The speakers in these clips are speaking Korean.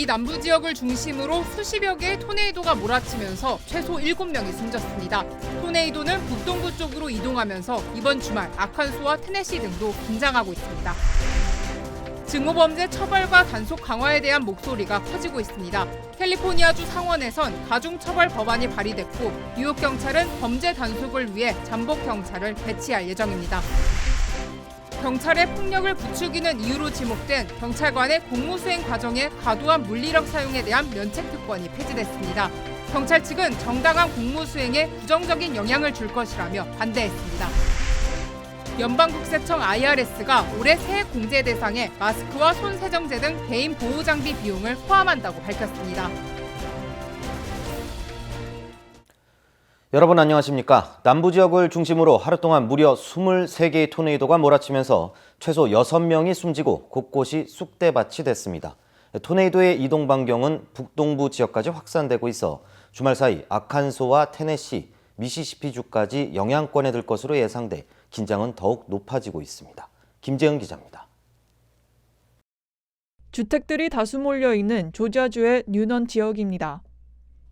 남부 지역을 중심으로 수십여 개의 토네이도가 몰아치면서 최소 7명이 숨졌습니다. 토네이도는 북동부 쪽으로 이동하면서 이번 주말 아칸소와 테네시 등도 긴장하고 있습니다. 증오범죄 처벌과 단속 강화에 대한 목소리가 커지고 있습니다. 캘리포니아주 상원에선 가중처벌 법안이 발의됐고 뉴욕 경찰은 범죄 단속을 위해 잠복 경찰을 배치할 예정입니다. 경찰의 폭력을 부추기는 이유로 지목된 경찰관의 공무수행 과정에 과도한 물리력 사용에 대한 면책 특권이 폐지됐습니다. 경찰 측은 정당한 공무수행에 부정적인 영향을 줄 것이라며 반대했습니다. 연방국세청 IRS가 올해 새해 공제 대상에 마스크와 손 세정제 등 개인 보호 장비 비용을 포함한다고 밝혔습니다. 여러분 안녕하십니까? 남부 지역을 중심으로 하루 동안 무려 23개의 토네이도가 몰아치면서 최소 6명이 숨지고 곳곳이 쑥대밭이 됐습니다. 토네이도의 이동 반경은 북동부 지역까지 확산되고 있어 주말 사이 아칸소와 테네시, 미시시피주까지 영향권에 들 것으로 예상돼 긴장은 더욱 높아지고 있습니다. 김재은 기자입니다. 주택들이 다수 몰려있는 조지아주의 뉴넌 지역입니다.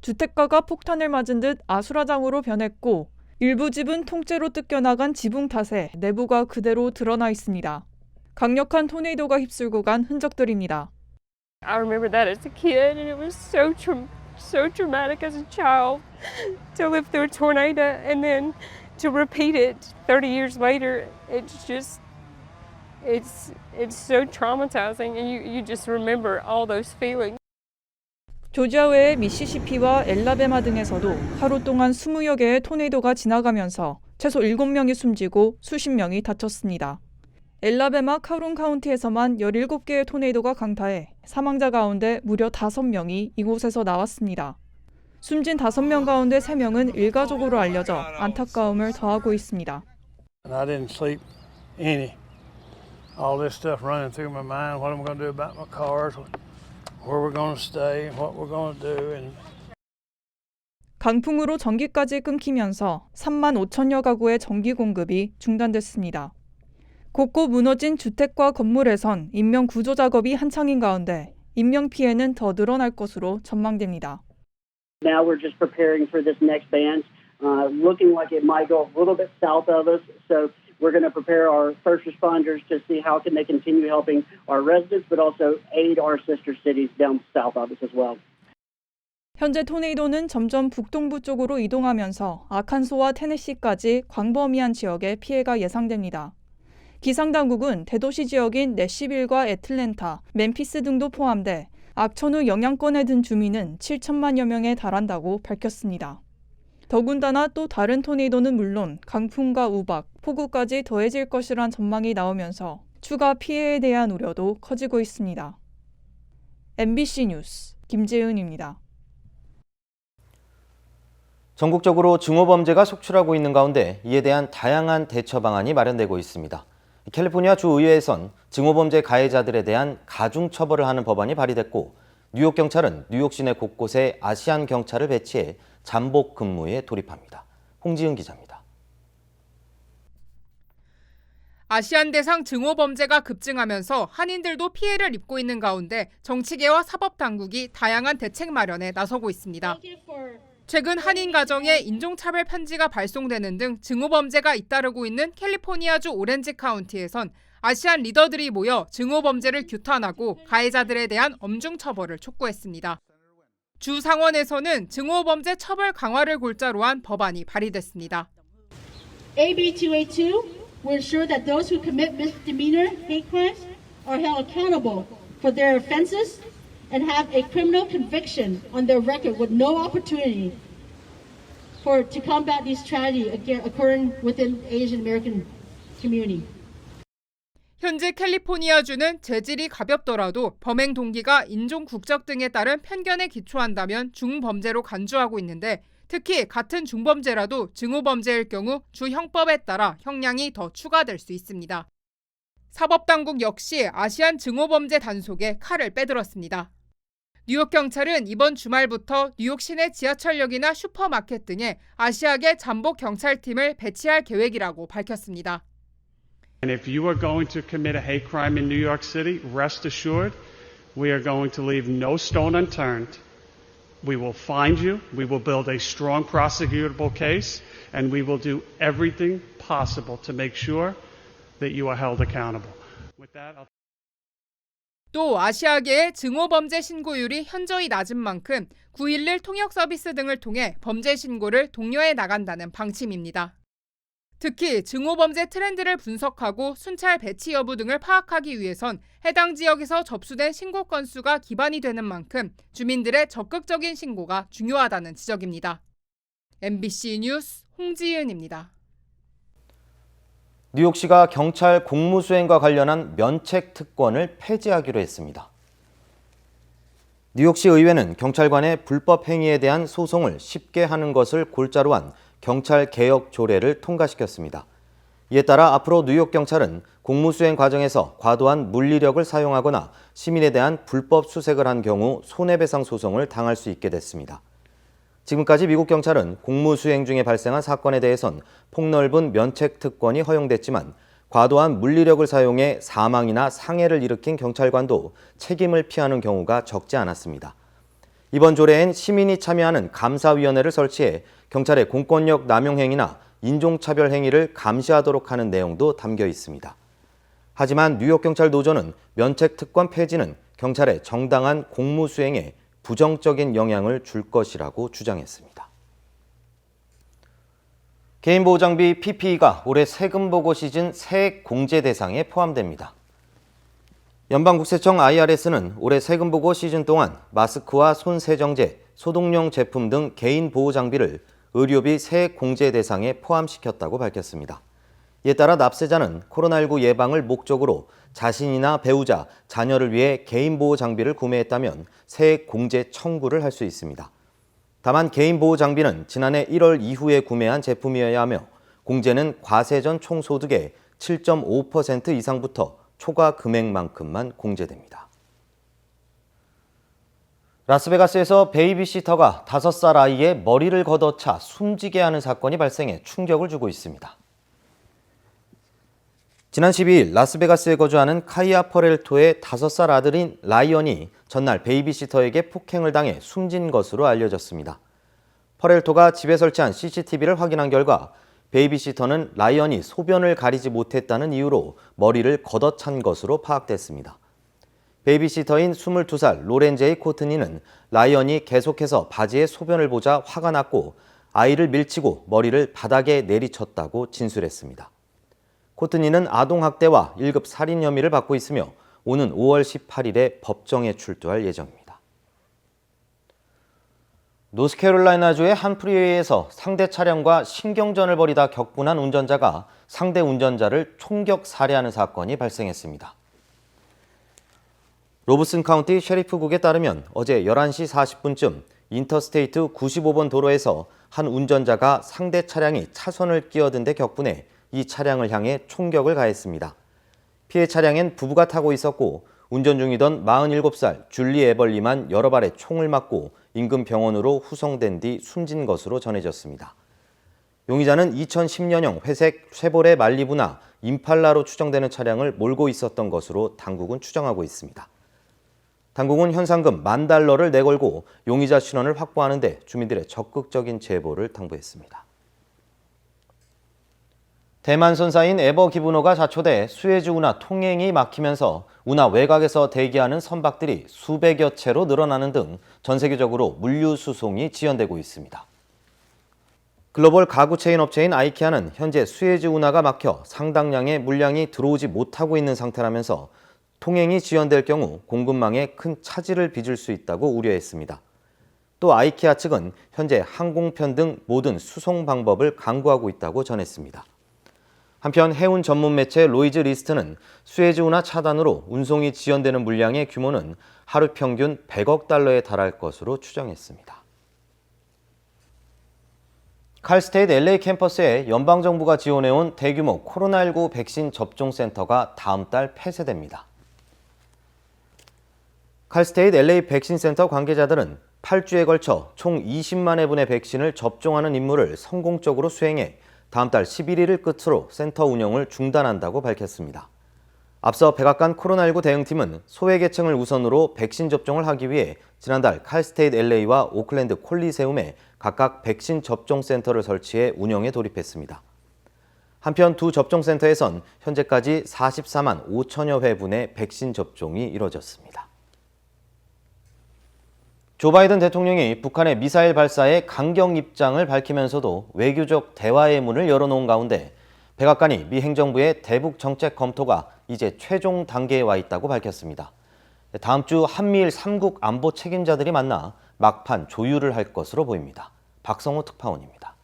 주택가가 폭탄을 맞은 듯 아수라장으로 변했고 일부 집은 통째로 뜯겨나간 지붕 탓에 내부가 그대로 드러나 있습니다. 강력한 토네이도가 휩쓸고 간 흔적들입니다. I remember that as a kid and it was so traumatic as a child to live through a tornado and then to repeat it 30 years later. It's so traumatizing and you just remember all those feelings. 조지아 외의 미시시피와 엘라베마 등에서도 하루 동안 20여 개의 토네이도가 지나가면서 최소 7명이 숨지고 수십 명이 다쳤습니다. 엘라베마 카룬 카운티에서만 17개의 토네이도가 강타해 사망자 가운데 무려 5명이 이곳에서 나왔습니다. 숨진 5명 가운데 3명은 일가족으로 알려져 안타까움을 더하고 있습니다. I didn't sleep any. All this stuff running through my mind. What am I going to do about my cars? Where we're going to stay? What we're going to do? 강풍으로 전기까지 끊기면서 3만 5천여 가구의 전기 공급이 중단됐습니다. 곳곳 무너진 주택과 건물에선 인명 구조 작업이 한창인 가운데 인명 피해는 더 늘어날 것으로 전망됩니다. Now we're just preparing for this next band, looking like it might go a little bit south of us. So we're going to prepare our first responders to see how can they continue helping our residents, but also aid our sister cities down south of us as well. 현재 토네이도는 점점 북동부 쪽으로 이동하면서 아칸소와 테네시까지 광범위한 지역에 피해가 예상됩니다. 기상당국은 대도시 지역인 내시빌과 애틀랜타, 멤피스 등도 포함돼 악천후 영향권에 든 주민은 7천만여 명에 달한다고 밝혔습니다. 더군다나 또 다른 토네이도는 물론 강풍과 우박, 폭우까지 더해질 것이란 전망이 나오면서 추가 피해에 대한 우려도 커지고 있습니다. MBC 뉴스 김재은입니다. 전국적으로 증오범죄가 속출하고 있는 가운데 이에 대한 다양한 대처 방안이 마련되고 있습니다. 캘리포니아 주의회에선 증오범죄 가해자들에 대한 가중처벌을 하는 법안이 발의됐고 뉴욕 경찰은 뉴욕 시내 곳곳에 아시안 경찰을 배치해 잠복 근무에 돌입합니다. 홍지은 기자입니다. 아시안 대상 증오범죄가 급증하면서 한인들도 피해를 입고 있는 가운데 정치계와 사법당국이 다양한 대책 마련에 나서고 있습니다. 최근 한인 가정에 인종차별 편지가 발송되는 등 증오범죄가 잇따르고 있는 캘리포니아주 오렌지 카운티에선 아시안 리더들이 모여 증오범죄를 규탄하고 가해자들에 대한 엄중 처벌을 촉구했습니다. 주 상원에서는 증오범죄 처벌 강화를 골자로 한 법안이 발의됐습니다. AB 282 will ensure that those who commit misdemeanor hate crimes are held accountable for their offenses and have a criminal conviction on their record with no opportunity to combat these tragedies occurring within the Asian American community. 현재 캘리포니아주는 재질이 가볍더라도 범행 동기가 인종, 국적 등에 따른 편견에 기초한다면 중범죄로 간주하고 있는데 특히 같은 중범죄라도 증오범죄일 경우 주 형법에 따라 형량이 더 추가될 수 있습니다. 사법당국 역시 아시안 증오범죄 단속에 칼을 빼들었습니다. 뉴욕 경찰은 이번 주말부터 뉴욕 시내 지하철역이나 슈퍼마켓 등에 아시아계 잠복 경찰팀을 배치할 계획이라고 밝혔습니다. And if you are going to commit a hate crime in New York City, rest assured We are going to leave no stone unturned. We will find you, we will build a strong prosecutable case, and we will do everything possible to make sure that you are held accountable. With that, 또 아시아계의 증오범죄 신고율이 현저히 낮은 만큼 911 통역 서비스 등을 통해 범죄 신고를 독려해 나간다는 방침입니다. 특히 증오범죄 트렌드를 분석하고 순찰 배치 여부 등을 파악하기 위해선 해당 지역에서 접수된 신고 건수가 기반이 되는 만큼 주민들의 적극적인 신고가 중요하다는 지적입니다. MBC 뉴스 홍지은입니다. 뉴욕시가 경찰 공무수행과 관련한 면책 특권을 폐지하기로 했습니다. 뉴욕시 의회는 경찰관의 불법 행위에 대한 소송을 쉽게 하는 것을 골자로 한 경찰 개혁 조례를 통과시켰습니다. 이에 따라 앞으로 뉴욕 경찰은 공무수행 과정에서 과도한 물리력을 사용하거나 시민에 대한 불법 수색을 한 경우 손해배상 소송을 당할 수 있게 됐습니다. 지금까지 미국 경찰은 공무수행 중에 발생한 사건에 대해선 폭넓은 면책 특권이 허용됐지만 과도한 물리력을 사용해 사망이나 상해를 일으킨 경찰관도 책임을 피하는 경우가 적지 않았습니다. 이번 조례엔 시민이 참여하는 감사위원회를 설치해 경찰의 공권력 남용 행위나 인종차별 행위를 감시하도록 하는 내용도 담겨 있습니다. 하지만 뉴욕 경찰 노조는 면책 특권 폐지는 경찰의 정당한 공무 수행에 부정적인 영향을 줄 것이라고 주장했습니다. 개인보호장비 PPE가 올해 세금보고 시즌 세액 공제 대상에 포함됩니다. 연방국세청 IRS는 올해 세금보고 시즌 동안 마스크와 손세정제, 소독용 제품 등 개인보호장비를 의료비 세액 공제 대상에 포함시켰다고 밝혔습니다. 이에 따라 납세자는 코로나19 예방을 목적으로 자신이나 배우자, 자녀를 위해 개인보호 장비를 구매했다면 세액 공제 청구를 할 수 있습니다. 다만 개인보호 장비는 지난해 1월 이후에 구매한 제품이어야 하며 공제는 과세 전 총소득의 7.5% 이상부터 초과 금액만큼만 공제됩니다. 라스베가스에서 베이비시터가 5살 아이의 머리를 걷어차 숨지게 하는 사건이 발생해 충격을 주고 있습니다. 지난 12일 라스베가스에 거주하는 카이아 퍼렐토의 5살 아들인 라이언이 전날 베이비시터에게 폭행을 당해 숨진 것으로 알려졌습니다. 퍼렐토가 집에 설치한 CCTV를 확인한 결과 베이비시터는 라이언이 소변을 가리지 못했다는 이유로 머리를 걷어찬 것으로 파악됐습니다. 베이비시터인 22살 로렌 제이 코트니는 라이언이 계속해서 바지에 소변을 보자 화가 났고 아이를 밀치고 머리를 바닥에 내리쳤다고 진술했습니다. 코트니는 아동학대와 1급 살인 혐의를 받고 있으며 오는 5월 18일에 법정에 출두할 예정입니다. 노스캐롤라이나주의 한 프리웨이에서 상대 차량과 신경전을 벌이다 격분한 운전자가 상대 운전자를 총격 살해하는 사건이 발생했습니다. 로브슨 카운티 셰리프국에 따르면 어제 11시 40분쯤 인터스테이트 95번 도로에서 한 운전자가 상대 차량이 차선을 끼어든 데 격분해 이 차량을 향해 총격을 가했습니다. 피해 차량엔 부부가 타고 있었고 운전 중이던 47살 줄리 에벌리만 여러 발에 총을 맞고 인근 병원으로 후송된 뒤 숨진 것으로 전해졌습니다. 용의자는 2010년형 회색 쉐보레 말리부나 임팔라로 추정되는 차량을 몰고 있었던 것으로 당국은 추정하고 있습니다. 당국은 현상금 $10,000를 내걸고 용의자 신원을 확보하는 데 주민들의 적극적인 제보를 당부했습니다. 대만 선사인 에버 기브노가 자초돼 수에즈 운하 통행이 막히면서 운하 외곽에서 대기하는 선박들이 수백여 채로 늘어나는 등 전 세계적으로 물류 수송이 지연되고 있습니다. 글로벌 가구 체인 업체인 아이키아는 현재 수에즈 운하가 막혀 상당량의 물량이 들어오지 못하고 있는 상태라면서 통행이 지연될 경우 공급망에 큰 차질을 빚을 수 있다고 우려했습니다. 또 아이키아 측은 현재 항공편 등 모든 수송 방법을 강구하고 있다고 전했습니다. 한편 해운 전문 매체 로이즈 리스트는 수에즈 운하 차단으로 운송이 지연되는 물량의 규모는 하루 평균 $100억 달러에 것으로 추정했습니다. 칼스테이트 LA 캠퍼스에 연방정부가 지원해온 대규모 코로나19 백신 접종센터가 다음 달 폐쇄됩니다. 칼스테이트 LA 백신센터 관계자들은 8주에 걸쳐 총 20만 회분의 백신을 접종하는 임무를 성공적으로 수행해 다음 달 11일을 끝으로 센터 운영을 중단한다고 밝혔습니다. 앞서 백악관 코로나19 대응팀은 소외계층을 우선으로 백신 접종을 하기 위해 지난달 칼스테이트 LA와 오클랜드 콜리세움에 각각 백신 접종센터를 설치해 운영에 돌입했습니다. 한편 두 접종센터에선 현재까지 44만 5천여 회분의 백신 접종이 이뤄졌습니다. 조 바이든 대통령이 북한의 미사일 발사에 강경 입장을 밝히면서도 외교적 대화의 문을 열어놓은 가운데 백악관이 미 행정부의 대북 정책 검토가 이제 최종 단계에 와 있다고 밝혔습니다. 다음 주 한미일 3국 안보 책임자들이 만나 막판 조율을 할 것으로 보입니다. 박성호 특파원입니다.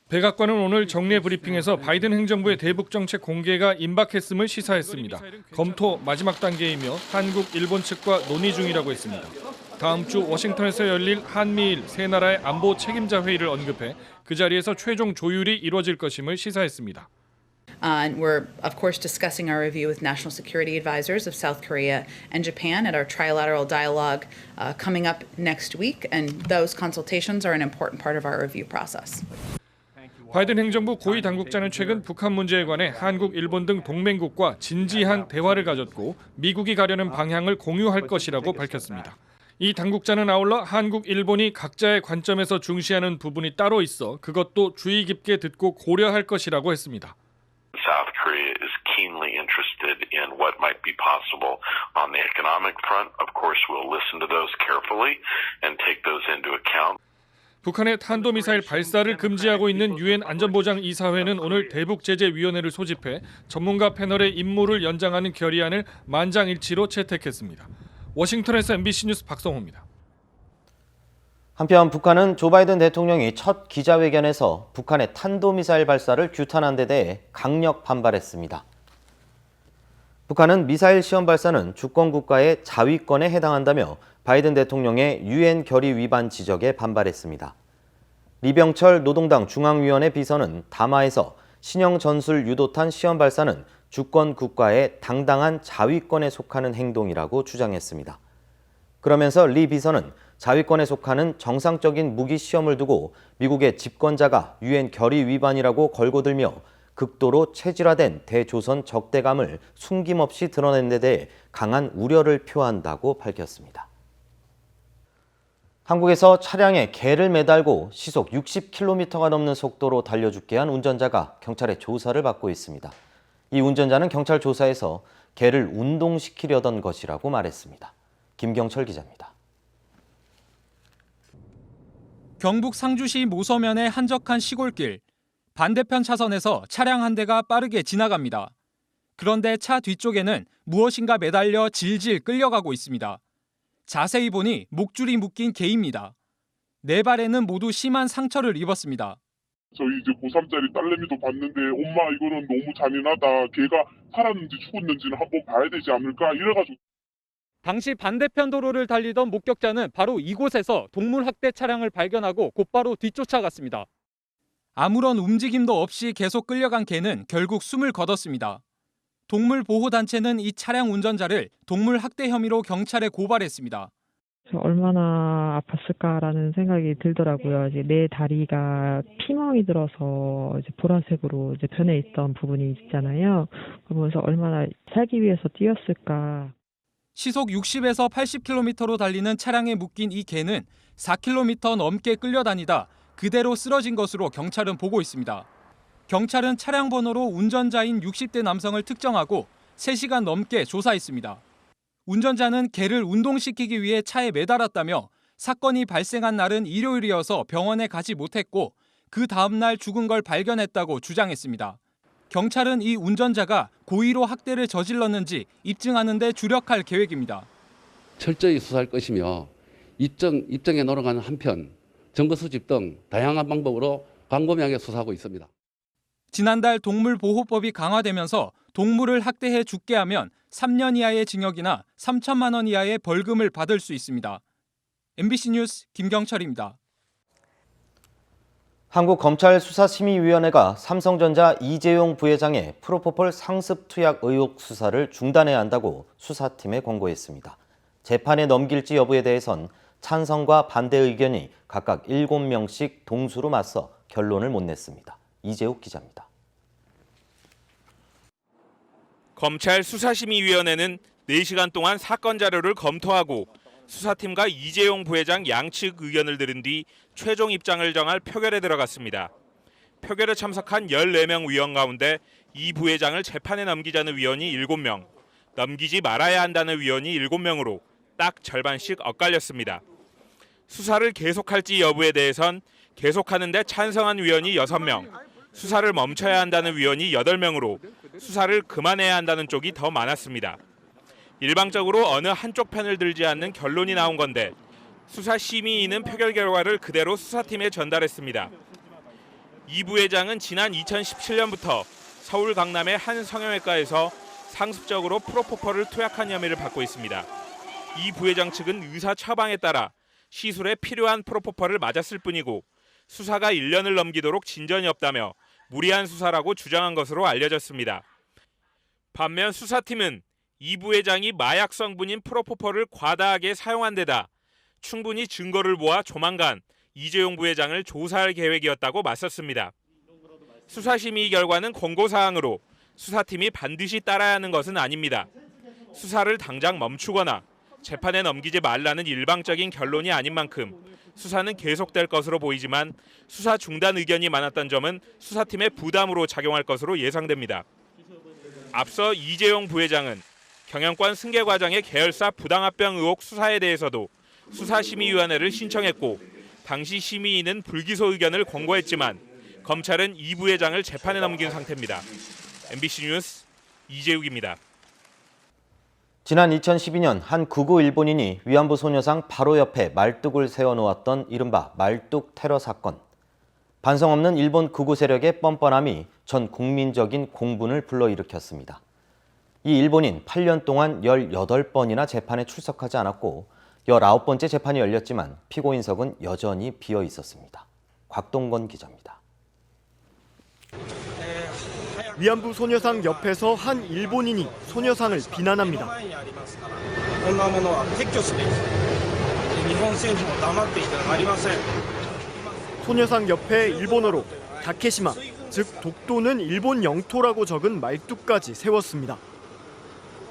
백악관은 오늘 정례 브리핑에서 바이든 행정부의 대북 정책 공개가 임박했음을 시사했습니다. 검토 마지막 단계이며 한국, 일본 측과 논의 중이라고 했습니다. 다음 주 워싱턴에서 열릴 한미일 세 나라의 안보 책임자 회의를 언급해 그 자리에서 최종 조율이 이루어질 것임을 시사했습니다. And we're, of course, discussing our review with national security advisors of South Korea and Japan at our trilateral dialogue coming up next week, and those consultations are an important part of our review process. 바이든 행정부 고위 당국자는 최근 북한 문제에 관해 한국, 일본 등 동맹국과 진지한 대화를 가졌고 미국이 가려는 방향을 공유할 것이라고 밝혔습니다. 이 당국자는 아울러 한국, 일본이 각자의 관점에서 중시하는 부분이 따로 있어 그것도 주의 깊게 듣고 고려할 것이라고 했습니다. South Korea is keenly interested in what might be possible on the economic front. Of course, we'll listen to those carefully and take those into account. 북한의 탄도미사일 발사를 금지하고 있는 유엔 안전보장이사회는 오늘 대북제재위원회를 소집해 전문가 패널의 임무를 연장하는 결의안을 만장일치로 채택했습니다. 워싱턴에서 MBC 뉴스 박성호입니다. 한편 북한은 조 바이든 대통령이 첫 기자회견에서 북한의 탄도미사일 발사를 규탄한 데 대해 강력 반발했습니다. 북한은 미사일 시험 발사는 주권 국가의 자위권에 해당한다며 바이든 대통령의 유엔 결의 위반 지적에 반발했습니다. 리병철 노동당 중앙위원회 비서는 담화에서 신형 전술 유도탄 시험 발사는 주권 국가의 당당한 자위권에 속하는 행동이라고 주장했습니다. 그러면서 리 비서는 자위권에 속하는 정상적인 무기 시험을 두고 미국의 집권자가 유엔 결의 위반이라고 걸고들며 극도로 체질화된 대조선 적대감을 숨김없이 드러낸 데 대해 강한 우려를 표한다고 밝혔습니다. 한국에서 차량에 개를 매달고 시속 60km가 넘는 속도로 달려죽게 한 운전자가 경찰의 조사를 받고 있습니다. 이 운전자는 경찰 조사에서 개를 운동시키려던 것이라고 말했습니다. 김경철 기자입니다. 경북 상주시 모서면의 한적한 시골길. 반대편 차선에서 차량 한 대가 빠르게 지나갑니다. 그런데 차 뒤쪽에는 무엇인가 매달려 질질 끌려가고 있습니다. 자세히 보니 목줄이 묶인 개입니다. 네 발에는 모두 심한 상처를 입었습니다. 저희 이제 고3짜리 딸내미도 봤는데 엄마 이거는 너무 잔인하다. 걔가 살았는지 죽었는지는 한번 봐야 되지 않을까 이래가지고. 당시 반대편 도로를 달리던 목격자는 바로 이곳에서 동물 학대 차량을 발견하고 곧바로 뒤쫓아갔습니다. 아무런 움직임도 없이 계속 끌려간 개는 결국 숨을 거뒀습니다. 동물보호단체는 이 차량 운전자를 동물 학대 혐의로 경찰에 고발했습니다. 얼마나 아팠을까라는 생각이 들더라고요. 이제 내 다리가 피멍이 들어서 이제 보라색으로 이제 변해 있던 부분이 있잖아요. 그러면서 얼마나 살기 위해서 뛰었을까. 시속 60에서 80km로 달리는 차량에 묶인 이 개는 4km 넘게 끌려다니다 그대로 쓰러진 것으로 경찰은 보고 있습니다. 경찰은 차량 번호로 운전자인 60대 남성을 특정하고 3시간 넘게 조사했습니다. 운전자는 개를 운동시키기 위해 차에 매달았다며 사건이 발생한 날은 일요일이어서 병원에 가지 못했고 그 다음 날 죽은 걸 발견했다고 주장했습니다. 경찰은 이 운전자가 고의로 학대를 저질렀는지 입증하는 데 주력할 계획입니다. 철저히 수사할 것이며 입증에 노력하는 한편 증거 수집 등 다양한 방법으로 광범위하게 수사하고 있습니다. 지난달 동물보호법이 강화되면서 동물을 학대해 죽게 하면 3년 이하의 징역이나 3천만 원 이하의 벌금을 받을 수 있습니다. MBC 뉴스 김경철입니다. 한국검찰수사심의위원회가 삼성전자 이재용 부회장의 프로포폴 상습 투약 의혹 수사를 중단해야 한다고 수사팀에 권고했습니다. 재판에 넘길지 여부에 대해선 찬성과 반대 의견이 각각 7명씩 동수로 맞서 결론을 못 냈습니다. 이재욱 기자입니다. 검찰 수사심의위원회는 4시간 동안 사건 자료를 검토하고 수사팀과 이재용 부회장 양측 의견을 들은 뒤 최종 입장을 정할 표결에 들어갔습니다. 표결에 참석한 14명 위원 가운데 이 부회장을 재판에 넘기자는 위원이 7명, 넘기지 말아야 한다는 위원이 7명으로 딱 절반씩 엇갈렸습니다. 수사를 계속할지 여부에 대해선 계속하는 데 찬성한 위원이 6명, 수사를 멈춰야 한다는 위원이 8명으로 수사를 그만해야 한다는 쪽이 더 많았습니다. 일방적으로 어느 한쪽 편을 들지 않는 결론이 나온 건데 수사심의위는 표결 결과를 그대로 수사팀에 전달했습니다. 이 부회장은 지난 2017년부터 서울 강남의 한 성형외과에서 상습적으로 프로포폴을 투약한 혐의를 받고 있습니다. 이 부회장 측은 의사 처방에 따라 시술에 필요한 프로포폴을 맞았을 뿐이고 수사가 1년을 넘기도록 진전이 없다며 무리한 수사라고 주장한 것으로 알려졌습니다. 반면 수사팀은 이 부회장이 마약 성분인 프로포폴을 과다하게 사용한 데다 충분히 증거를 모아 조만간 이재용 부회장을 조사할 계획이었다고 맞섰습니다. 수사심의 결과는 권고사항으로 수사팀이 반드시 따라야 하는 것은 아닙니다. 수사를 당장 멈추거나 재판에 넘기지 말라는 일방적인 결론이 아닌 만큼 수사는 계속될 것으로 보이지만 수사 중단 의견이 많았던 점은 수사팀의 부담으로 작용할 것으로 예상됩니다. 앞서 이재용 부회장은 경영권 승계 과정의 계열사 부당합병 의혹 수사에 대해서도 수사심의위원회를 신청했고 당시 심의위는 불기소 의견을 권고했지만 검찰은 이 부회장을 재판에 넘긴 상태입니다. MBC 뉴스 이재욱입니다. 지난 2012년 한 극우 일본인이 위안부 소녀상 바로 옆에 말뚝을 세워놓았던 이른바 말뚝 테러 사건. 반성 없는 일본 극우 세력의 뻔뻔함이 전 국민적인 공분을 불러일으켰습니다. 이 일본인 8년 동안 18번이나 재판에 출석하지 않았고 19번째 재판이 열렸지만 피고인석은 여전히 비어 있었습니다. 곽동건 기자입니다. 위안부 소녀상 옆에서 한 일본인이 소녀상을 비난합니다. 소녀상 옆에 일본어로 다케시마, 즉 독도는 일본 영토라고 적은 말뚝까지 세웠습니다.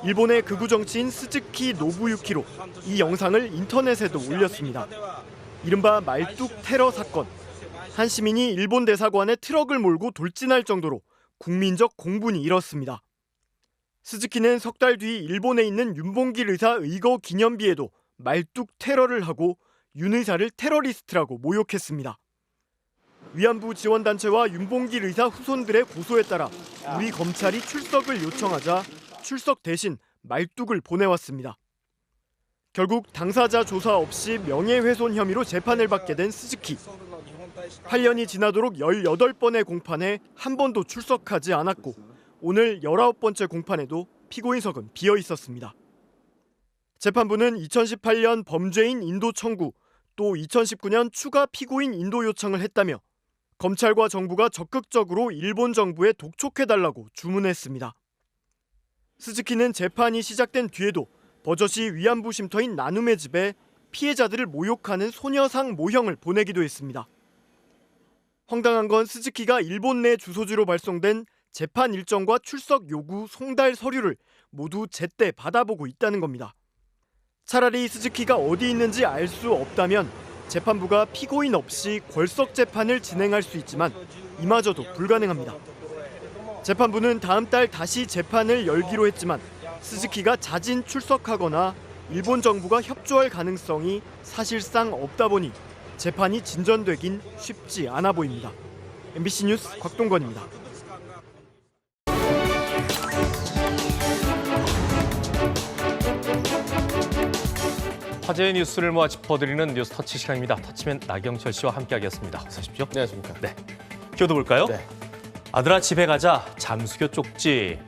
일본의 극우 정치인 스즈키 노부유키로 이 영상을 인터넷에도 올렸습니다. 이른바 말뚝 테러 사건. 한 시민이 일본 대사관에 트럭을 몰고 돌진할 정도로 국민적 공분이 일었습니다. 스즈키는 석 달 뒤 일본에 있는 윤봉길 의사 의거 기념비에도 말뚝 테러를 하고 윤 의사를 테러리스트라고 모욕했습니다. 위안부 지원단체와 윤봉길 의사 후손들의 고소에 따라 우리 검찰이 출석을 요청하자 출석 대신 말뚝을 보내왔습니다. 결국 당사자 조사 없이 명예훼손 혐의로 재판을 받게 된 스즈키. 8년이 지나도록 18번의 공판에 한 번도 출석하지 않았고 오늘 19번째 공판에도 피고인석은 비어 있었습니다. 재판부는 2018년 범죄인 인도 청구, 또 2019년 추가 피고인 인도 요청을 했다며 검찰과 정부가 적극적으로 일본 정부에 독촉해달라고 주문했습니다. 스즈키는 재판이 시작된 뒤에도 버젓이 위안부 쉼터인 나눔의 집에 피해자들을 모욕하는 소녀상 모형을 보내기도 했습니다. 황당한 건 스즈키가 일본 내 주소지로 발송된 재판 일정과 출석 요구 송달 서류를 모두 제때 받아보고 있다는 겁니다. 차라리 스즈키가 어디 있는지 알 수 없다면 재판부가 피고인 없이 궐석 재판을 진행할 수 있지만 이마저도 불가능합니다. 재판부는 다음 달 다시 재판을 열기로 했지만 스즈키가 자진 출석하거나 일본 정부가 협조할 가능성이 사실상 없다 보니 재판이 진전되긴 쉽지 않아 보입니다. MBC 뉴스 곽동건입니다. 화제의 뉴스를 모아 짚어드리는 뉴스터치 시간입니다. 터치맨 나경철 씨와 함께하겠습니다. 어서 오십시오. 네, 안녕하십니까. 네. 키워드 볼까요? 네. 아들아 집에 가자. 잠수교 쪽지.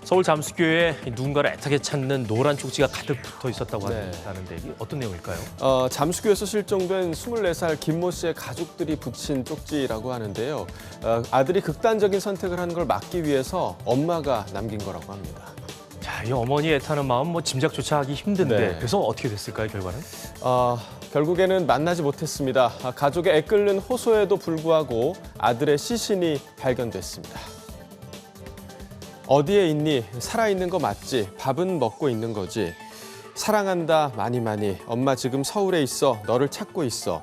서울 잠수교에 누군가를 애타게 찾는 노란 쪽지가 가득 붙어 있었다고 하는데 이게 어떤 내용일까요? 잠수교에서 실종된 24살 김모 씨의 가족들이 붙인 쪽지라고 하는데요. 아들이 극단적인 선택을 한 걸 막기 위해서 엄마가 남긴 거라고 합니다. 자, 이 어머니의 애타는 마음 짐작조차 하기 힘든데 네. 그래서 어떻게 됐을까요, 결과는? 결국에는 만나지 못했습니다. 가족의 애끓는 호소에도 불구하고 아들의 시신이 발견됐습니다. 어디에 있니? 살아있는 거 맞지? 밥은 먹고 있는 거지? 사랑한다 많이 많이. 엄마 지금 서울에 있어. 너를 찾고 있어.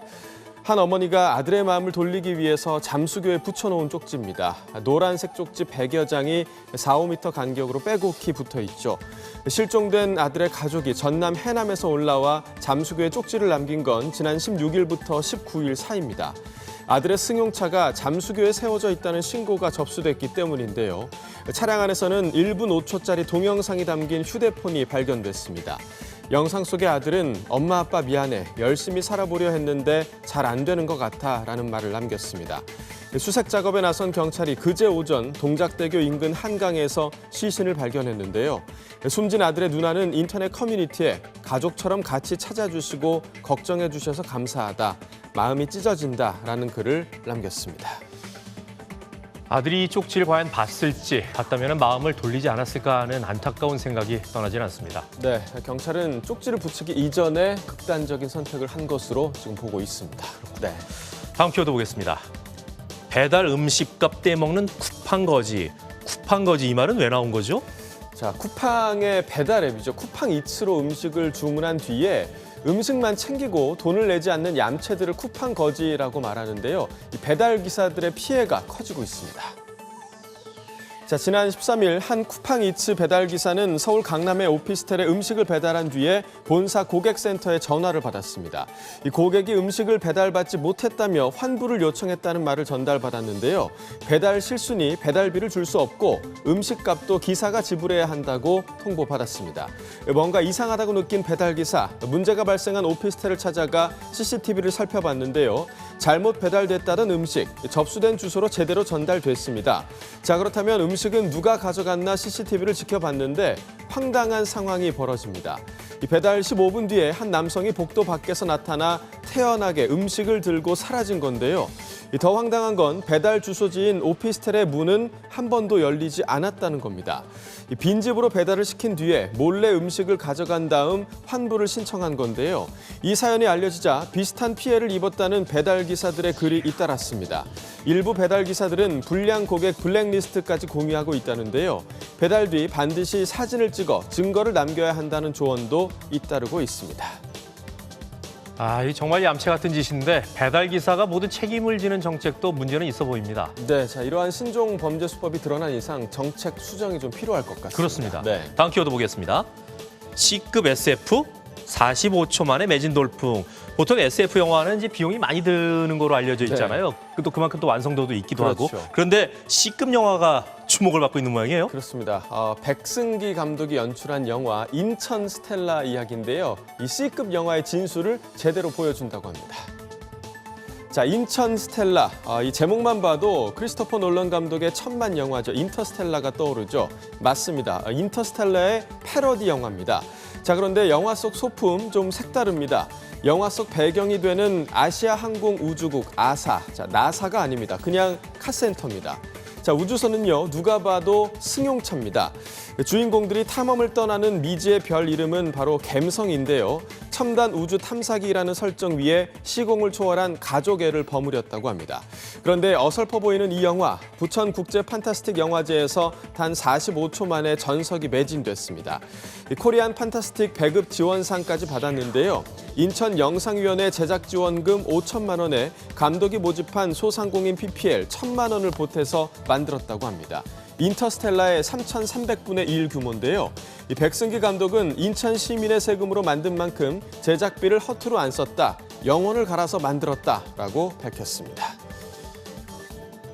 한 어머니가 아들의 마음을 돌리기 위해서 잠수교에 붙여놓은 쪽지입니다. 노란색 쪽지 100여 장이 4, 5m 간격으로 빼곡히 붙어 있죠. 실종된 아들의 가족이 전남 해남에서 올라와 잠수교에 쪽지를 남긴 건 지난 16일부터 19일 사이입니다. 아들의 승용차가 잠수교에 세워져 있다는 신고가 접수됐기 때문인데요. 차량 안에서는 1분 5초짜리 동영상이 담긴 휴대폰이 발견됐습니다. 영상 속의 아들은 엄마 아빠 미안해 열심히 살아보려 했는데 잘 안 되는 것 같아 라는 말을 남겼습니다. 수색 작업에 나선 경찰이 그제 오전 동작대교 인근 한강에서 시신을 발견했는데요. 숨진 아들의 누나는 인터넷 커뮤니티에 가족처럼 같이 찾아주시고 걱정해 주셔서 감사하다. 마음이 찢어진다라는 글을 남겼습니다. 아들이 이 쪽지를 과연 봤을지, 봤다면 마음을 돌리지 않았을까 하는 안타까운 생각이 떠나질 않습니다. 네, 경찰은 쪽지를 붙이기 이전에 극단적인 선택을 한 것으로 지금 보고 있습니다. 네. 다음 키워드 보겠습니다. 배달 음식값 떼먹는 쿠팡거지. 쿠팡거지 이 말은 왜 나온 거죠? 자, 쿠팡의 배달 앱이죠. 쿠팡이츠로 음식을 주문한 뒤에 음식만 챙기고 돈을 내지 않는 얌체들을 쿠팡거지라고 말하는데요. 이 배달 기사들의 피해가 커지고 있습니다. 자, 지난 13일 한 쿠팡이츠 배달 기사는 서울 강남의 오피스텔에 음식을 배달한 뒤에 본사 고객센터에 전화를 받았습니다. 이 고객이 음식을 배달받지 못했다며 환불을 요청했다는 말을 전달받았는데요. 배달 실수니 배달비를 줄 수 없고 음식값도 기사가 지불해야 한다고 통보받았습니다. 뭔가 이상하다고 느낀 배달 기사, 문제가 발생한 오피스텔을 찾아가 CCTV를 살펴봤는데요. 잘못 배달됐다던 음식, 접수된 주소로 제대로 전달됐습니다. 자, 그렇다면 음식은 누가 가져갔나 CCTV를 지켜봤는데 황당한 상황이 벌어집니다. 이 배달 15분 뒤에 한 남성이 복도 밖에서 나타나 태연하게 음식을 들고 사라진 건데요. 더 황당한 건 배달 주소지인 오피스텔의 문은 한 번도 열리지 않았다는 겁니다. 빈집으로 배달을 시킨 뒤에 몰래 음식을 가져간 다음 환불을 신청한 건데요. 이 사연이 알려지자 비슷한 피해를 입었다는 배달 기사들의 글이 잇따랐습니다. 일부 배달 기사들은 불량 고객 블랙리스트까지 공유하고 있다는데요. 배달 뒤 반드시 사진을 찍어 증거를 남겨야 한다는 조언도 잇따르고 있습니다. 이 정말 얌체 같은 짓인데 배달 기사가 모두 책임을 지는 정책도 문제는 있어 보입니다. 네, 자, 이러한 신종 범죄 수법이 드러난 이상 정책 수정이 좀 필요할 것 같습니다. 그렇습니다. 네. 다음 키워드 보겠습니다. C급 SF 45초 만에 매진 돌풍. 보통 SF 영화는 이제 비용이 많이 드는 거로 알려져 있잖아요. 네. 또 그만큼 또 완성도도 있기도 그렇죠. 하고. 그런데 C급 영화가 주목을 받고 있는 모양이에요. 그렇습니다. 백승기 감독이 연출한 영화 인천 스텔라 이야기인데요. 이 C급 영화의 진수를 제대로 보여준다고 합니다. 자, 인천 스텔라. 이 제목만 봐도 크리스토퍼 놀런 감독의 천만 영화죠. 인터스텔라가 떠오르죠. 맞습니다. 인터스텔라의 패러디 영화입니다. 자, 그런데 영화 속 소품 좀 색다릅니다. 영화 속 배경이 되는 아시아 항공 우주국 아사. 자, 나사가 아닙니다. 그냥 카센터입니다. 자, 우주선은요, 누가 봐도 승용차입니다. 주인공들이 탐험을 떠나는 미지의 별 이름은 바로 갬성인데요. 첨단 우주 탐사기라는 설정 위에 시공을 초월한 가족애를 버무렸다고 합니다. 그런데 어설퍼 보이는 이 영화, 부천 국제 판타스틱 영화제에서 단 45초 만에 전석이 매진됐습니다. 코리안 판타스틱 배급 지원상까지 받았는데요. 인천 영상위원회 제작 지원금 5천만 원에 감독이 모집한 소상공인 PPL 1,000만 원을 보태서 만들었다고 합니다. 인터스텔라의 3,300분의 1 규모인데요. 이 백승기 감독은 인천 시민의 세금으로 만든 만큼 제작비를 허투루 안 썼다, 영혼을 갈아서 만들었다라고 밝혔습니다.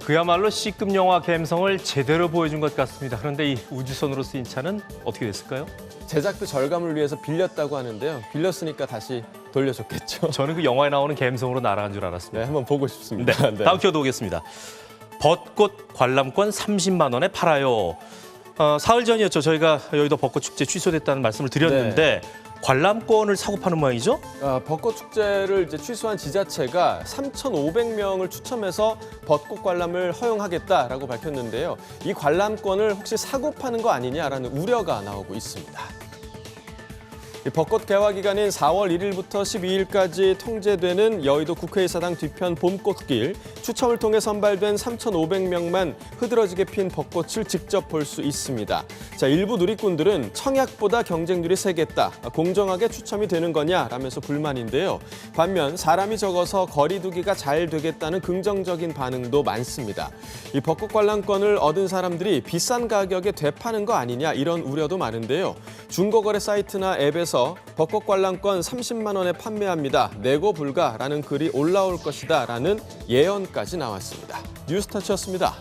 그야말로 C급 영화 감성을 제대로 보여준 것 같습니다. 그런데 이 우주선으로 쓰인 차는 어떻게 됐을까요? 제작비 절감을 위해서 빌렸다고 하는데요. 빌렸으니까 다시 돌려줬겠죠. 저는 그 영화에 나오는 감성으로 날아간 줄 알았습니다. 네, 한번 보고 싶습니다. 네, 다음 키워드 보겠습니다. 벚꽃 관람권 30만 원에 팔아요. 사흘 전이었죠. 저희가 여의도 벚꽃 축제 취소됐다는 말씀을 드렸는데 관람권을 사고 파는 모양이죠? 벚꽃 축제를 이제 취소한 지자체가 3,500명을 추첨해서 벚꽃 관람을 허용하겠다라고 밝혔는데요. 이 관람권을 혹시 사고 파는 거 아니냐라는 우려가 나오고 있습니다. 벚꽃 개화 기간인 4월 1일부터 12일까지 통제되는 여의도 국회의사당 뒤편 봄꽃길, 추첨을 통해 선발된 3,500명만 흐드러지게 핀 벚꽃을 직접 볼 수 있습니다. 자, 일부 누리꾼들은 청약보다 경쟁률이 세겠다, 공정하게 추첨이 되는 거냐라면서 불만인데요. 반면 사람이 적어서 거리 두기가 잘 되겠다는 긍정적인 반응도 많습니다. 이 벚꽃 관람권을 얻은 사람들이 비싼 가격에 되파는 거 아니냐, 이런 우려도 많은데요. 중고거래 사이트나 앱에서 벚꽃 관람권 30만 원에 판매합니다, 내고 불가라는 글이 올라올 것이다 라는 예언까지 나왔습니다. 뉴스타치였습니다.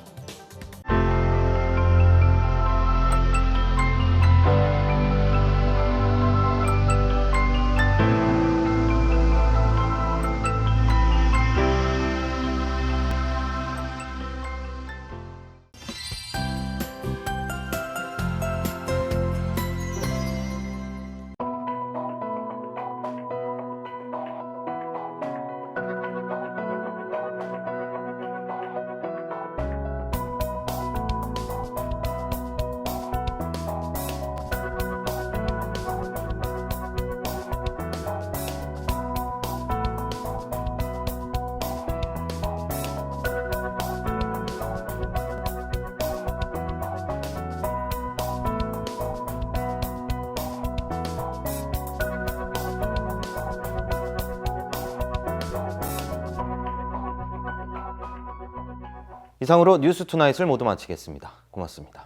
이상으로 뉴스투나잇을 모두 마치겠습니다. 고맙습니다.